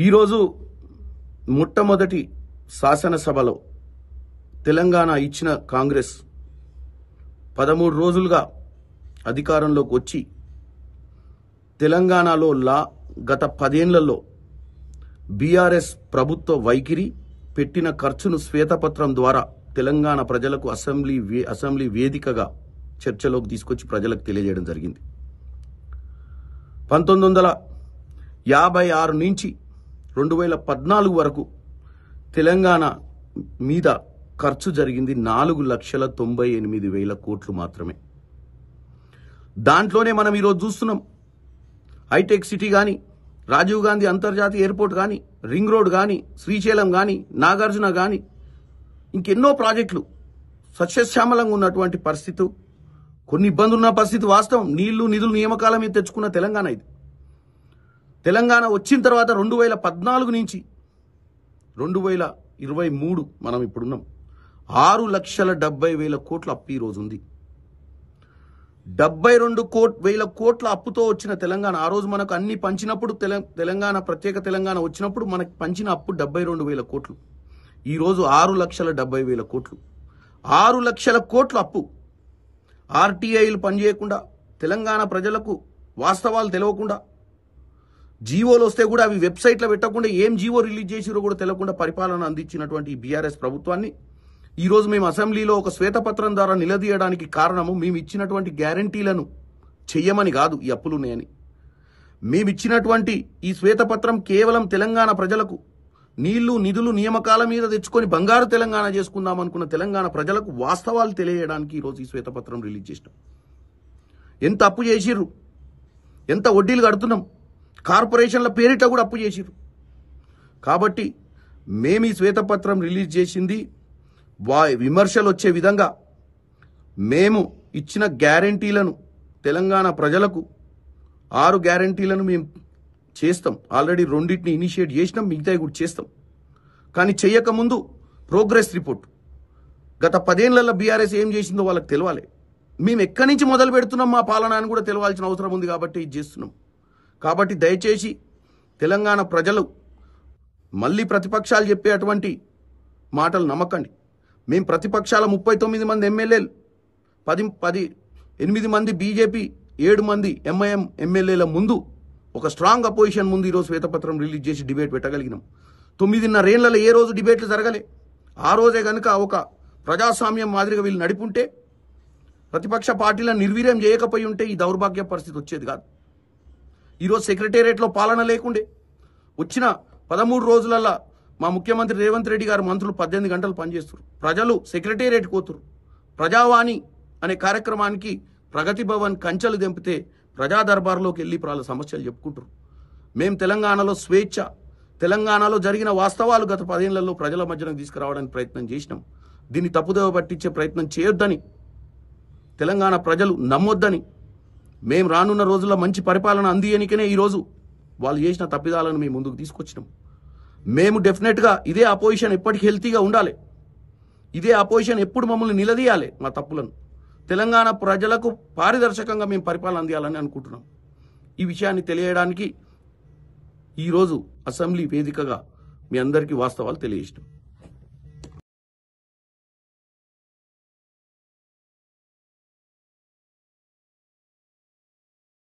ఈరోజు మొట్టమొదటి శాసనసభలో తెలంగాణ ఇచ్చిన కాంగ్రెస్ 13 రోజులుగా అధికారంలోకి వచ్చి తెలంగాణలో గత 10 ఏళ్లలో బీఆర్ఎస్ ప్రభుత్వ వైఖరి పెట్టిన ఖర్చును శ్వేతపత్రం ద్వారా తెలంగాణ ప్రజలకు అసెంబ్లీ వేదికగా చర్చలోకి తీసుకొచ్చి ప్రజలకు తెలియజేయడం జరిగింది. 1956 నుంచి 2014 వరకు తెలంగాణ మీద ఖర్చు జరిగింది 4,98,000 కోట్లు మాత్రమే. దాంట్లోనే మనం ఈరోజు చూస్తున్నాం. హైటెక్ సిటీ కానీ, రాజీవ్ గాంధీ అంతర్జాతీయ ఎయిర్పోర్ట్ కానీ, రింగ్ రోడ్ కానీ, శ్రీశైలం కానీ, నాగార్జున కానీ, ఇంకెన్నో ప్రాజెక్టులు సస్యశ్యామలంగా ఉన్నటువంటి పరిస్థితి, కొన్ని ఇబ్బందులు ఉన్న పరిస్థితి వాస్తవం. నీళ్లు నిధులు నియామకాల మీద తెచ్చుకున్న తెలంగాణ ఇది. తెలంగాణ వచ్చిన తర్వాత 2014 నుంచి 2023 మనం ఇప్పుడున్నాం. 6,70,000 కోట్ల అప్పు ఈ రోజు ఉంది. 72,000 కోట్ల అప్పుతో వచ్చిన తెలంగాణ ఆ రోజు మనకు అన్ని పంచినప్పుడు తెలంగాణ ప్రత్యేక తెలంగాణ వచ్చినప్పుడు మనకు పంచిన అప్పు 72,000 కోట్లు. ఈ రోజు 6,70,000 కోట్లు. 6 లక్షల కోట్ల అప్పు. ఆర్టీఐలు పనిచేయకుండా, తెలంగాణ ప్రజలకు వాస్తవాలు తెలియకుండా, జీవోలు వస్తే కూడా అవి వెబ్సైట్లో పెట్టకుండా ఏం జీవో రిలీజ్ చేసిరో కూడా తెలియకుండా పరిపాలన అందించినటువంటి బీఆర్ఎస్ ప్రభుత్వాన్ని ఈరోజు మేము అసెంబ్లీలో ఒక శ్వేతపత్రం ద్వారా నిలదీయడానికి కారణము మేము ఇచ్చినటువంటి గ్యారంటీలను చెయ్యమని కాదు, ఈ అప్పులున్నాయని. మేము ఇచ్చినటువంటి ఈ శ్వేతపత్రం కేవలం తెలంగాణ ప్రజలకు నీళ్లు నిధులు నియామకాల మీద తెచ్చుకొని బంగారు తెలంగాణ చేసుకుందాం అనుకున్న తెలంగాణ ప్రజలకు వాస్తవాలు తెలియజేయడానికి ఈరోజు ఈ శ్వేతపత్రం రిలీజ్ చేసినాం. ఎంత అప్పు చేసిర్రు, ఎంత వడ్డీలు కడుతున్నాం, కార్పొరేషన్ల పేరిట కూడా అప్పు చేసిర్రు. కాబట్టి మేము ఈ శ్వేతపత్రం రిలీజ్ చేసింది విమర్శలు వచ్చే విధంగా మేము ఇచ్చిన గ్యారంటీలను తెలంగాణ ప్రజలకు 6 గ్యారంటీలను మేము చేస్తాం. ఆల్రెడీ 2 ఇనిషియేట్ చేసినాం, మిగతాయి కూడా చేస్తాం. కానీ చేయకముందు ప్రోగ్రెస్ రిపోర్ట్ గత 10 ఏళ్లలో బీఆర్ఎస్ ఏం చేసిందో వాళ్ళకి తెలవాలి. మేము ఎక్కడి నుంచి మొదలు పెడుతున్నాం మా పాలన అని కూడా తెలవాల్సిన అవసరం ఉంది. కాబట్టి ఇది చేస్తున్నాం. కాబట్టి దయచేసి తెలంగాణ ప్రజలు మళ్ళీ ప్రతిపక్షాలు చెప్పే అటువంటి మాటలు నమ్మకండి. మేము ప్రతిపక్షాల 39 మంది ఎమ్మెల్యేలు, 8 మంది బీజేపీ, 7 మంది ఎంఐఎం ఎమ్మెల్యేల ముందు ఒక స్ట్రాంగ్ అపోజిషన్ ముందు ఈరోజు శ్వేతపత్రం రిలీజ్ చేసి డిబేట్ పెట్టగలిగినాం. 9.5 ఏళ్లలో ఏ రోజు డిబేట్లు జరగలే. ఆ రోజే కనుక ఒక ప్రజాస్వామ్యం మాదిరిగా వీళ్ళు నడిపుంటే, ప్రతిపక్ష పార్టీలను నిర్వీర్యం చేయకపోయి ఉంటే ఈ దౌర్భాగ్య పరిస్థితి వచ్చేది కాదు. ఈరోజు సెక్రటేరియట్లో పాలన లేకుండే వచ్చిన 13 రోజులలో మా ముఖ్యమంత్రి రేవంత్ రెడ్డి గారు మంత్రులు 18 గంటలు పనిచేస్తారు. ప్రజలు సెక్రటేరియట్ కోతురు. ప్రజావాణి అనే కార్యక్రమానికి ప్రగతి భవన్ కంచెలు దెంపితే ప్రజా దర్బార్లోకి వెళ్ళి వాళ్ళ సమస్యలు చెప్పుకుంటారు. మేము తెలంగాణలో స్వేచ్ఛ, తెలంగాణలో జరిగిన వాస్తవాలు గత 10 ఏళ్లలో ప్రజల మధ్యన తీసుకురావడానికి ప్రయత్నం చేసినాం. దీన్ని తప్పుదోవ పట్టించే ప్రయత్నం చేయొద్దని, తెలంగాణ ప్రజలు నమ్మొద్దని, మేము రానున్న రోజుల్లో మంచి పరిపాలన అందియనికనే ఈరోజు వాళ్ళు చేసిన తప్పిదాలను మేము ముందుకు తీసుకొచ్చినాం. మేము డెఫినెట్గా ఇదే అపోజిషన్ ఎప్పటికీ హెల్తీగా ఉండాలి. ఇదే అపోజిషన్ ఎప్పుడు మమ్మల్ని నిలదీయాలి. మా తప్పులను తెలంగాణ ప్రజలకు పారదర్శకంగా మేము పరిపాలన అందియాలని అనుకుంటున్నాం. ఈ విషయాన్ని తెలియడానికి ఈరోజు అసెంబ్లీ వేదికగా మీ అందరికీ వాస్తవాలు తెలియజేస్తాం.